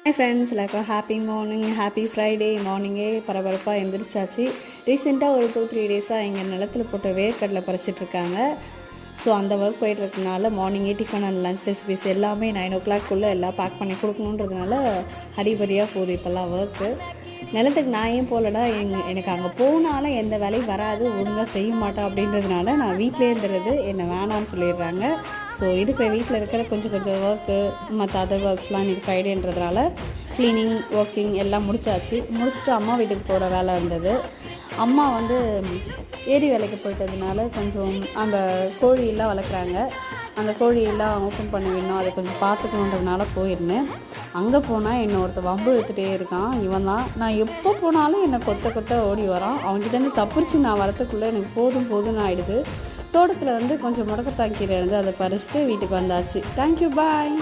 Hi friends, எல்லாருக்கும் happy morning, happy Friday. மார்னிங்கே பரபரப்பாக எழுந்திரிச்சாச்சு. ரீசெண்டாக ஒரு 2-3 டேஸாக எங்கள் நிலத்தில் போட்ட வேர்க்கடலை பறிச்சிட்ருக்காங்க. ஸோ அந்த ஒர்க் போயிட்டுருக்கனால மார்னிங்கே டிஃபன் அண்ட் லஞ்ச் ரெசிபிஸ் எல்லாமே 9 o'clock எல்லாம் பேக் பண்ணி கொடுக்கணுன்றதுனால ஹரிபரியாக போகுது இப்போல்லாம் ஒர்க்கு. நிலத்துக்கு நான் ஏன் போகலன்னா எனக்கு அங்கே போனாலும் எந்த வேலையும் வராது, ஒழுங்காக செய்ய மாட்டேன் அப்படின்றதுனால நான் வீட்டிலே இருந்துறது என்னை வேணான்னு சொல்லிடுறாங்க. ஸோ இதுக்கு வீட்டில் இருக்கிற கொஞ்சம் ஒர்க்கு, மற்ற அதர் ஒர்க்ஸ்லாம் இன்றைக்கி ஃப்ரைடேன்றதுனால க்ளீனிங் ஒர்க்கிங் எல்லாம் முடிச்சுட்டு அம்மா வீட்டுக்கு போகிற வேலை இருந்தது. அம்மா ஏரி வேலைக்கு போயிட்டதுனால கொஞ்சம் அந்த கோழியெல்லாம் வளர்க்குறாங்க. அந்த கோழியெல்லாம் ஓப்பன் பண்ணி விடணும், அதை கொஞ்சம் பார்த்துக்கணுன்றதுனால போயிருந்தேன். அங்கே போனால் என்னை ஒருத்தர் வம்பு எடுத்துகிட்டே இருக்கான். இவன் தான், நான் எப்போ போனாலும் என்னை கொத்த ஓடி வரான். அவன்கிட்டேருந்து தப்பிச்சு நான் வரத்துக்குள்ளே எனக்கு போதும்னு ஆகிடுது. தோட்டத்தில் கொஞ்சம் முடக்கத்தாங்கீரை இருந்து அதை பறிச்சுட்டு வீட்டுக்கு வந்தாச்சு. தேங்க்யூ, பாய்.